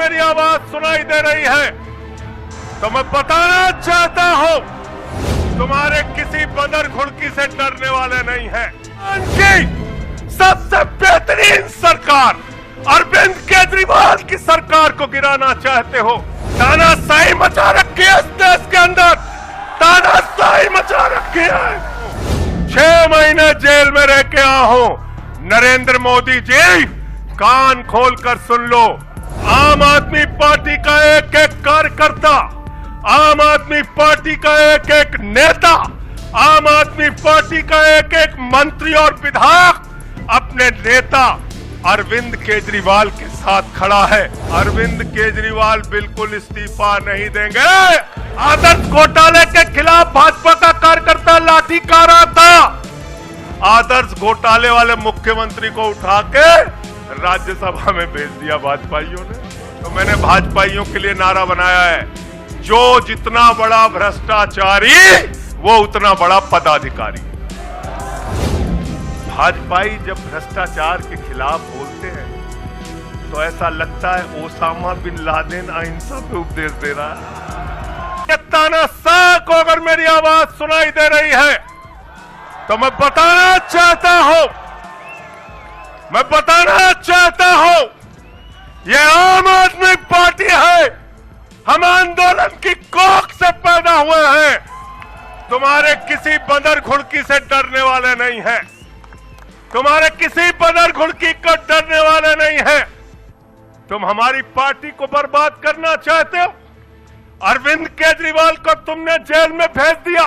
मेरी आवाज सुनाई दे रही है तो मैं बताना चाहता हूं, तुम्हारे किसी बंदर घुड़की से डरने वाले नहीं हैं। उनकी सबसे बेहतरीन सरकार अरविंद केजरीवाल की सरकार को गिराना चाहते हो। तानाशाही मचा रखी है इस देश के अंदर, तानाशाही मचा रखी है। 6 महीने जेल में रह के आया हूं। नरेंद्र मोदी जी, कान खोलकर सुन लो, आम आदमी पार्टी का एक एक कार्यकर्ता, आम आदमी पार्टी का एक एक नेता, आम आदमी पार्टी का एक एक मंत्री और विधायक अपने नेता अरविंद केजरीवाल के साथ खड़ा है। अरविंद केजरीवाल बिल्कुल इस्तीफा नहीं देंगे। आदर्श घोटाले के खिलाफ भाजपा का कार्यकर्ता लाठी कारा था। आदर्श घोटाले वाले मुख्यमंत्री को उठा के राज्यसभा में भेज दिया भाजपाइयों ने। तो मैंने भाजपाइयों के लिए नारा बनाया है, जो जितना बड़ा भ्रष्टाचारी वो उतना बड़ा पदाधिकारी। भाजपाई जब भ्रष्टाचार के खिलाफ बोलते हैं तो ऐसा लगता है ओसामा बिन लादेन अहिंसा पे उपदेश दे रहा है। तानाशाह को अगर मेरी आवाज सुनाई दे रही है तो मैं बताना चाहता हूं, ये आम आदमी पार्टी है। हम आंदोलन की कोख से पैदा हुए हैं। तुम्हारे किसी बंदर घुड़की से डरने वाले नहीं हैं। तुम्हारे किसी बंदर घुड़की को डरने वाले नहीं हैं। तुम हमारी पार्टी को बर्बाद करना चाहते हो। अरविंद केजरीवाल को तुमने जेल में भेज दिया,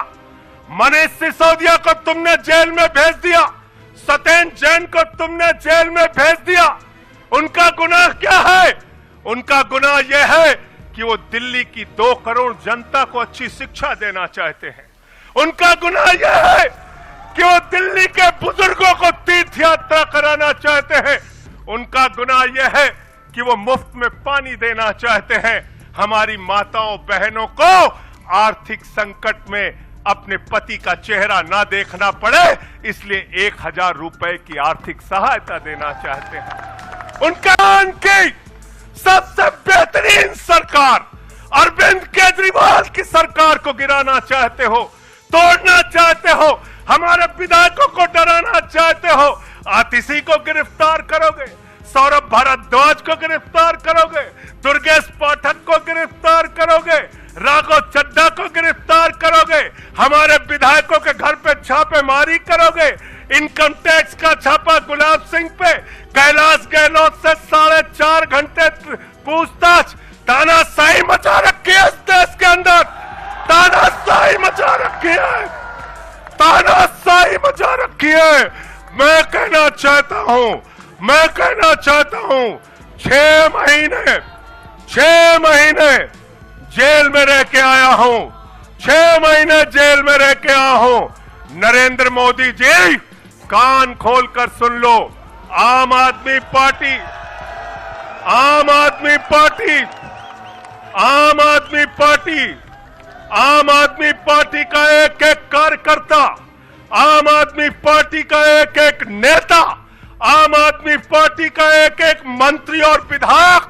मनीष सिसोदिया को तुमने जेल में भेज दिया, सत्येंद्र जैन को तुमने जेल में भेज दिया। उनका गुनाह क्या है? उनका गुनाह यह है कि वो दिल्ली की 2 करोड़ जनता को अच्छी शिक्षा देना चाहते हैं। उनका गुनाह यह है कि वो दिल्ली के बुजुर्गों को तीर्थ यात्रा कराना चाहते हैं। उनका गुनाह यह है कि वो मुफ्त में पानी देना चाहते हैं। हमारी माताओं बहनों को आर्थिक संकट में अपने पति का चेहरा ना देखना पड़े, इसलिए 1000 रुपए की आर्थिक सहायता देना चाहते हैं। उनका की सबसे बेहतरीन सरकार अरविंद केजरीवाल की सरकार को गिराना चाहते हो, तोड़ना चाहते हो, हमारे विधायकों को डराना चाहते हो। आतिशी को गिरफ्तार करोगे, सौरभ भारद्वाज को गिरफ्तार करोगे, दुर्गेश पाठक को गिरफ्तार करोगे, राघव चड्ढा को गिरफ्तार करोगे, हमारे विधायकों के घर पे छापेमारी करोगे, इनकम टैक्स का छापा गुलाब सिंह पे, कैलाश गहलोत से 4.5 घंटे पूछताछ। तानाशाही मचा रखी है इस देश के अंदर, तानाशाही मचा रखी है, तानाशाही मचा रखी है। मैं कहना चाहता हूं 6 महीने जेल में रह के आया हूं, 6 महीने जेल में रह के आया हूं। नरेंद्र मोदी जी, कान खोलकर सुन लो, आम आदमी पार्टी का एक एक कार्यकर्ता, आम आदमी पार्टी का एक एक नेता, आम आदमी पार्टी का एक एक मंत्री और विधायक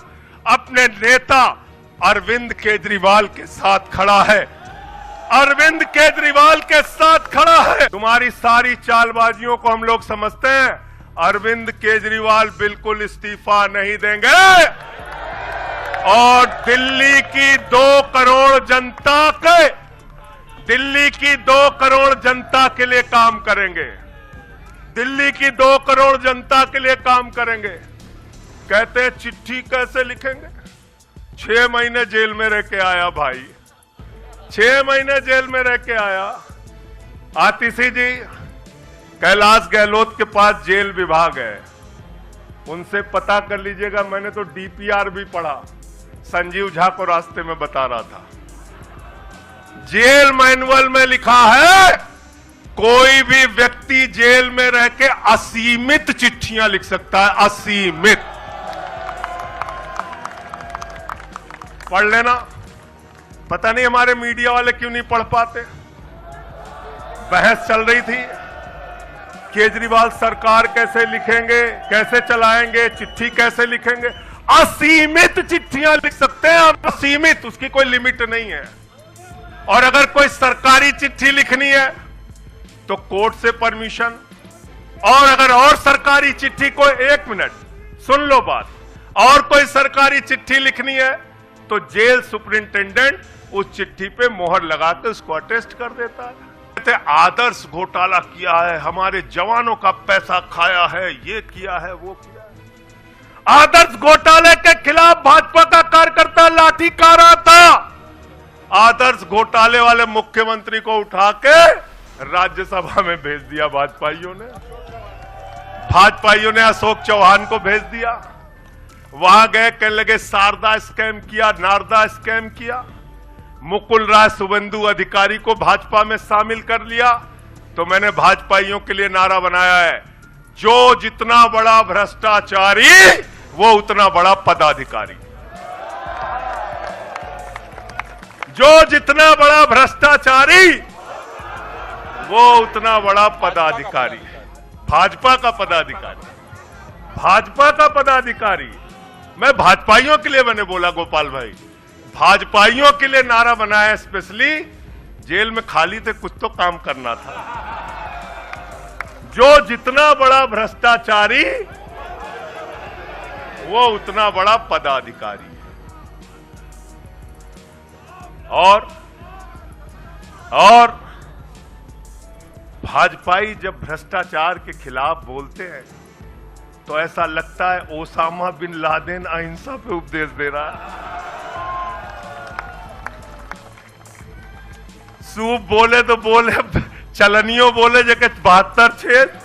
अपने नेता अरविंद केजरीवाल के साथ खड़ा है। अरविंद केजरीवाल के साथ खड़ा है। तुम्हारी सारी चालबाजियों को हम लोग समझते हैं। अरविंद केजरीवाल बिल्कुल इस्तीफा नहीं देंगे और दिल्ली की 2 करोड़ जनता के लिए काम करेंगे। दिल्ली की 2 करोड़ जनता के लिए काम करेंगे। कहते हैं चिट्ठी कैसे लिखेंगे? 6 महीने जेल में रह के आया भाई, 6 महीने जेल में रह के आया। आतिशी जी, कैलाश गहलोत के पास जेल विभाग है, उनसे पता कर लीजिएगा। मैंने तो डीपीआर भी पढ़ा, संजीव झा को रास्ते में बता रहा था। जेल मैनुअल में लिखा है कोई भी व्यक्ति जेल में रह के असीमित चिट्ठियां लिख सकता है, असीमित। पढ़ लेना। पता नहीं हमारे मीडिया वाले क्यों नहीं पढ़ पाते। बहस चल रही थी, केजरीवाल सरकार कैसे लिखेंगे, कैसे चलाएंगे, चिट्ठी कैसे लिखेंगे। असीमित चिट्ठियां लिख सकते हैं आप, असीमित, उसकी कोई लिमिट नहीं है। और अगर कोई सरकारी चिट्ठी लिखनी है तो कोर्ट से परमिशन, और अगर और सरकारी चिट्ठी को, 1 मिनट सुन लो बात, और कोई सरकारी चिट्ठी लिखनी है तो जेल सुपरिंटेंडेंट उस चिट्ठी पे मोहर लगा के उसको अटेस्ट कर देता है। आदर्श घोटाला किया है, हमारे जवानों का पैसा खाया है, ये किया है, वो किया है। आदर्श घोटाले के खिलाफ भाजपा का कार्यकर्ता लाठी कारा था। आदर्श घोटाले वाले मुख्यमंत्री को उठा के राज्यसभा में भेज दिया भाजपाइयों ने। भाजपाइयों ने अशोक चौहान को भेज दिया, वहां गए, कहने लगे शारदा स्कैम किया, नारदा स्कैम किया। मुकुल राय शुभेंदु अधिकारी को भाजपा में शामिल कर लिया। तो मैंने भाजपाइयों के लिए नारा बनाया है, जो जितना बड़ा भ्रष्टाचारी वो उतना बड़ा पदाधिकारी। जो जितना बड़ा भ्रष्टाचारी वो उतना बड़ा पदाधिकारी। भाजपा का पदाधिकारी, भाजपा का पदाधिकारी। मैं भाजपाइयों के लिए मैंने बोला, गोपाल भाई, भाजपाइयों के लिए नारा बनाया स्पेशली। जेल में खाली थे, कुछ तो काम करना था। जो जितना बड़ा भ्रष्टाचारी वो उतना बड़ा पदाधिकारी। और भाजपाई जब भ्रष्टाचार के खिलाफ बोलते हैं तो ऐसा लगता है ओसामा बिन लादेन अहिंसा पे उपदेश दे रहा है। सूप बोले तो बोले, चलनियों बोले जगह 72 छेद,